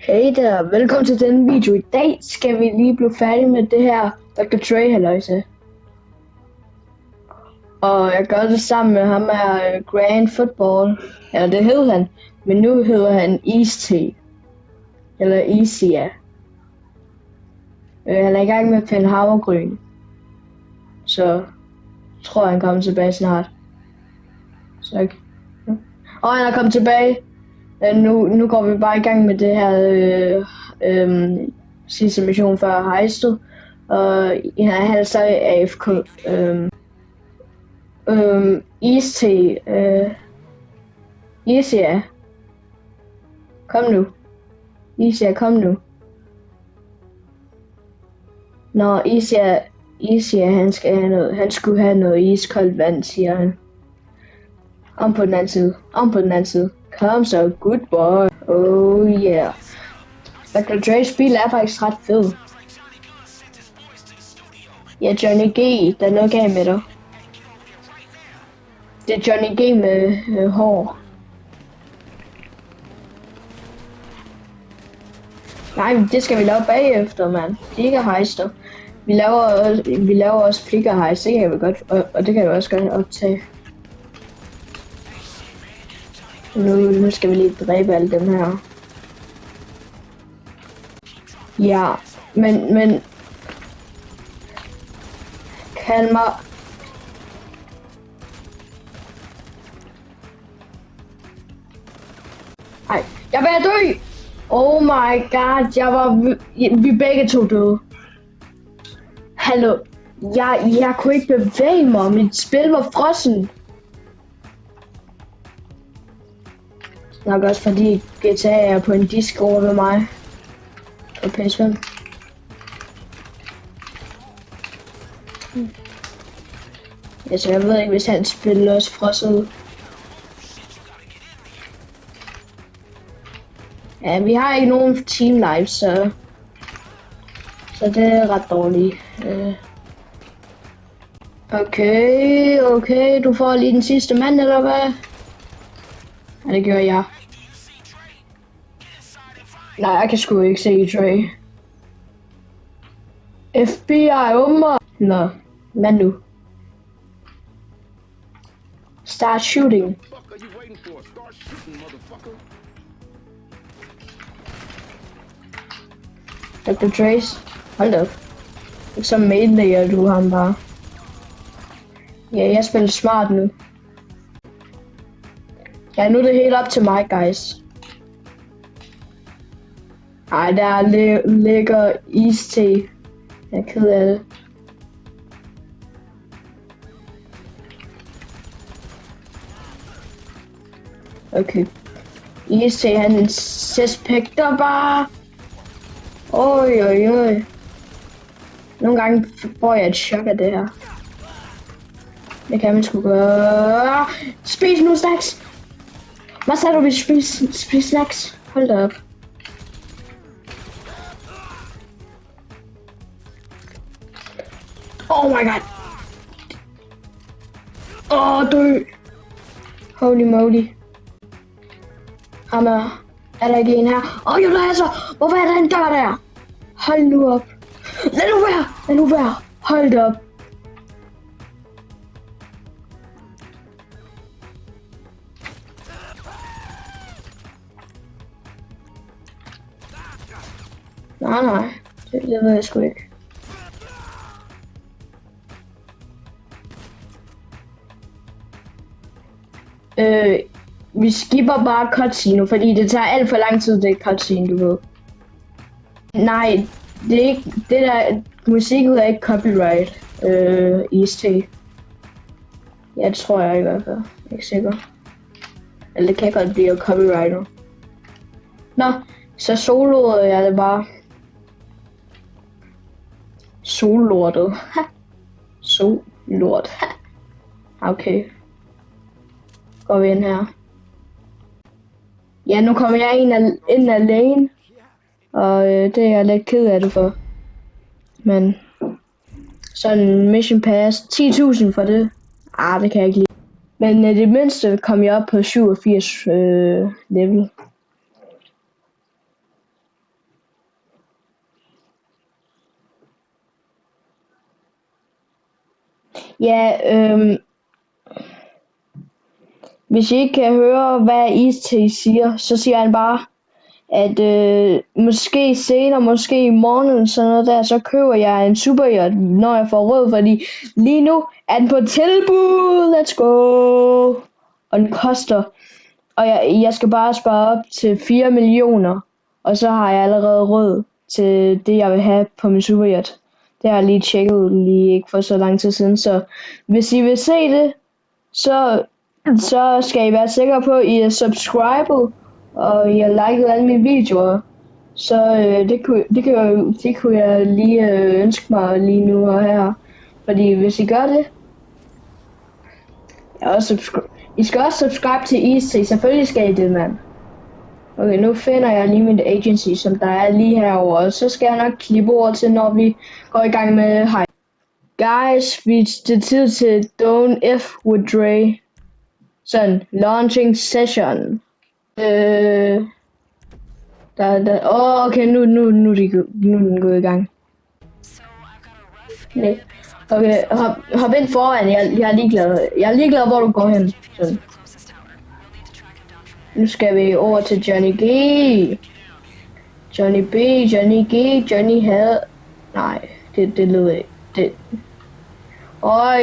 Hey der, velkommen til denne video. I dag skal vi lige blive færdige med det her Dr. Dre halløjse. Og jeg gør det sammen med ham her Grand Football. Ja, det hed han. Men nu hedder han East T. Eller Easya. Han er i gang med at finde havregryn. Så tror han kommer tilbage snart. Så han er kommet tilbage. Nu går vi bare i gang med det her sidste mission før heistet. Og han er stadig AFK. East Easya. Kom nu. Easya, kom nu. Nå, Easya, han skulle have noget iskoldt vand, siger han. Om på den anden side. Kom så, good boy. Oh yeah. Dr. Dre's bil er faktisk ret fed. Ja, Johnny G, der er noget galt med dig. Det er Johnny G med hår. Nej, det skal vi lave bagefter, mand. Flikker-heister. Vi laver også flikker-heist, det kan vi godt, og det kan vi også godt optage. Nu skal vi lige dræbe alle dem her. Ja, men kald mig. Ej, jeg er ved at dø! Oh my god, vi begge to døde. Hallo, jeg kunne ikke bevæge mig, mit spil var frossen. Nok også fordi GTA er på en disk over ved mig. På PS5. Altså jeg ved ikke, hvis han spiller også frosset. Ja, vi har ikke nogen team live, så det er ret dårligt. Okay, du får lige den sidste mand, eller hvad? Ja, det gør jeg. Nej, jeg kan sgu ikke se Dre. FBI mig. Nå, mand nu. Start shooting. Dr. Dre's. Hold op. Ikke så mainlayer du ham bare. Ja, jeg spiller smart nu. Ja, nu er det helt op til mig, guys. Ej, der ligger East T. Jeg er ked af det. Okay. East T, han suspekter bare. Oj. Nogle gange får jeg et chok af det her. Det kan man sgu gøre. Spis nu snacks. Hvad sagde du, vi spise snacks? Hold da op. Oh my god. Dø. Holy moly. Hammer. Er der ikke en her? Jo, der er så. Hvorfor er der en dør der? Hold nu op. Lad nu være. Hold da op. Nej. Det ved jeg sgu ikke. Vi skipper bare cutscene, fordi det tager alt for lang tid, det cutscene, du ved. Nej, det er ikke, det der, musikken er ikke copyright, East. Ja, det tror jeg i hvert fald, ikke sikker. Eller det kan godt blive copyrightet. Nå, så soloede jeg det bare. Sollortet. Sollort. Okay. Går vi ind her. Ja, nu kommer jeg ind alene. Og det er jeg lidt ked af det for. Men sådan mission pass 10.000 for det. Det kan jeg ikke lide. Men det mindste kom jeg op på 87 level. Ja, hvis I ikke kan høre, hvad Ice-T siger, så siger han bare, at måske senere, måske i morgen, sådan noget der, så køber jeg en superyacht, når jeg får råd, fordi lige nu er den på tilbud. Let's go! Og den koster, og jeg skal bare spare op til 4 millioner, og så har jeg allerede råd til det, jeg vil have på min superyacht. Det har jeg lige tjekket lige ikke for så lang tid siden, så hvis I vil se det, så skal I være sikre på, at I er subscribet, og I har liket alle mine videoer. Så det kunne jeg lige ønske mig lige nu og her. Fordi hvis I gør det, I skal også subscribe til Ice-T. Selvfølgelig skal I det, mand. Okay, nu finder jeg lige mit agency, som der er lige herovre. Og så skal jeg nok klippe ord til, når vi går i gang med hej. Guys, det er tid til Don't F with Dre. Sådan, launching session. Okay, nu er den gået i gang. Nej. Okay, hop ind foran, jeg er ligeglad. Jeg er ligeglad, hvor du går hen. Sådan. Nu skal vi over til Johnny G. Johnny B, Johnny G, Johnny havde... Nej, det lød ikke.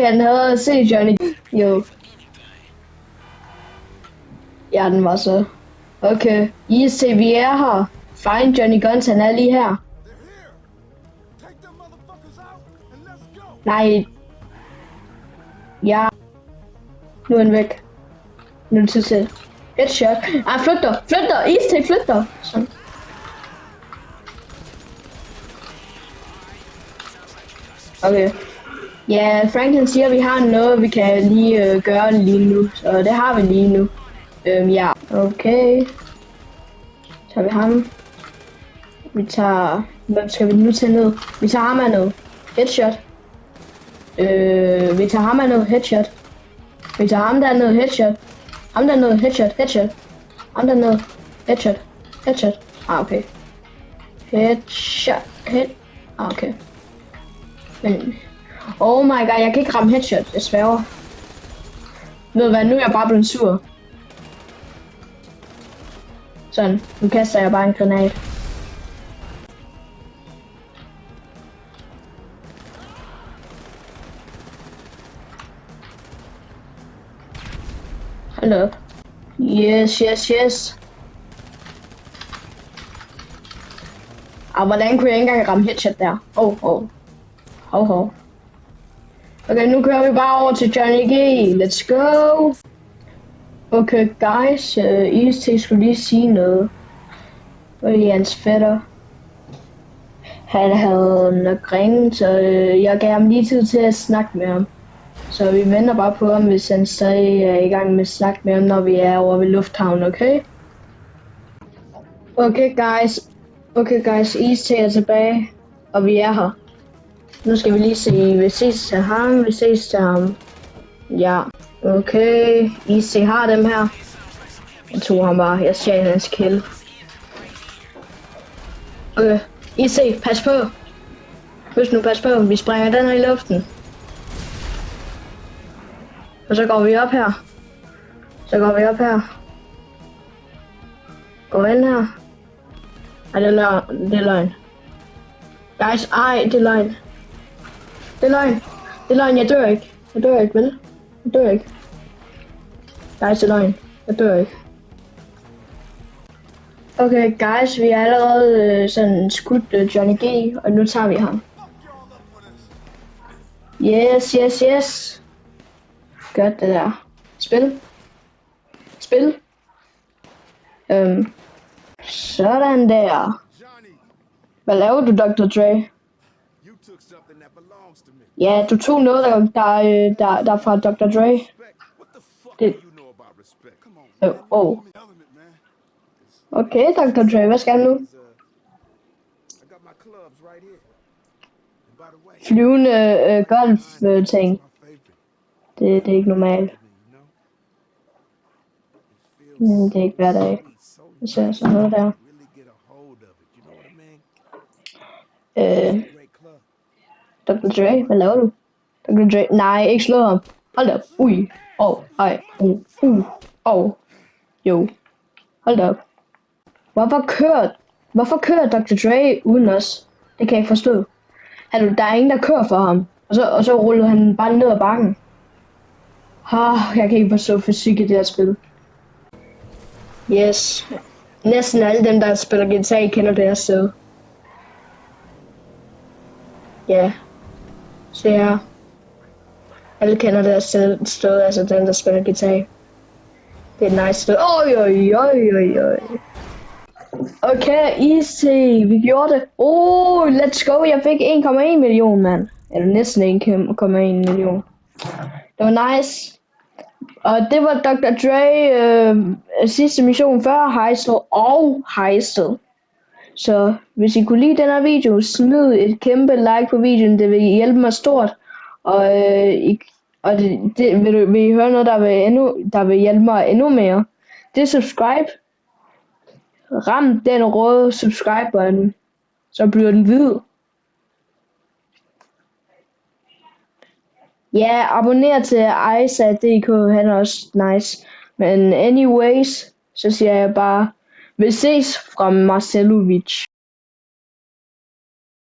Han havde set Johnny G. Jo. Ja, den var så. Okay, Ice-T, vi er her. Find Johnny Guns, han er lige her. Nej. Ja. Nu er han væk. Nu er det tid til headshot. Flygter. Ice-T flygter. Sådan. Okay. Ja, Franklin siger, at vi har noget, vi kan lige gøre lige nu. Så det har vi lige nu. Ja. Okay. Så tager vi ham. Hvem skal vi nu tage ned? Vi tager ham af ned. Headshot. Vi tager ham af ned. Headshot. Vi tager ham der ned. Headshot. Ham der ned. Headshot. Ham der ned. Headshot. Okay. Headshot. Okay. Men... Oh my god, jeg kan ikke ramme headshot. Jeg sværger. Ved du hvad, nu er jeg bare blevet sur. Sådan, nu kaster jeg bare en granat. Hold op. Yes. Hvordan kunne jeg ikke engang ramme headshot der? Hov. Okay, nu kører vi bare over til Johnny G. Let's go. Okay, guys. Ice-T skulle lige sige noget. Fordi hans fætter. Han havde nok ringet, så jeg gav ham lige tid til at snakke med ham. Så vi venter bare på ham, hvis han stadig er i gang med at snakke med ham, når vi er over ved lufthavnen, okay? Okay guys, Ice-T er tilbage, og vi er her. Nu skal vi lige se, vi ses til ham, Ja, okay, Ice-T har dem her. Jeg tog ham bare, jeg stjal hans kill. Okay, Ice-T, pas på. Husk nu, pas på, vi springer den her i luften. Og så går vi op her. Gå ind her. Ej, det er løgn. Guys, det er løgn. Jeg dør ikke, vel? Guys, det er løgn. Jeg dør ikke. Okay, guys, vi er allerede sådan skudt Johnny G, og nu tager vi ham. Yes. Godt det der. Spil. Sådan der. Hvad laver du, Dr. Dre? Ja, du tog noget, der er fra Dr. Dre. Det... Okay, Dr. Dre, hvad skal du nu? Flyvende golf-ting. Det er ikke normalt. Det er ikke hver dag. Jeg ser sådan noget der. Dr. Dre, hvad laver du? Dr. Dre. Nej, ikke slå ham. Hold da op. Ui. Ej. Jo. Hold da op. Hvorfor kører Dr. Dre uden os? Det kan jeg ikke forstå. Der er ingen, der kører for ham. Og så ruller han bare ned ad bakken. Jeg kan ikke forstå fysik i det her spil. Yes. Næsten alle dem, der spiller GTA, kender det her sted. Ja. Se her. Alle kender det her sted, altså dem, der spiller GTA. Det er et nice sted. Oj. Okay, easy. Vi gjorde det. Let's go. Jeg fik 1,1 million, mand. Eller næsten 1,1 million. Det var nice. Og det var Dr. Dre sidste mission før heistet. Så hvis I kunne lide den her video, smid et kæmpe like på videoen. Det vil hjælpe mig stort. Og det vil I høre noget, der vil hjælpe mig endnu mere. Det er subscribe. Ram den røde subscribe-button, så bliver den hvid. Ja, abonner til Isaac.dk, han er også nice. Men anyways, så siger jeg bare, vi ses fra Marcelovic.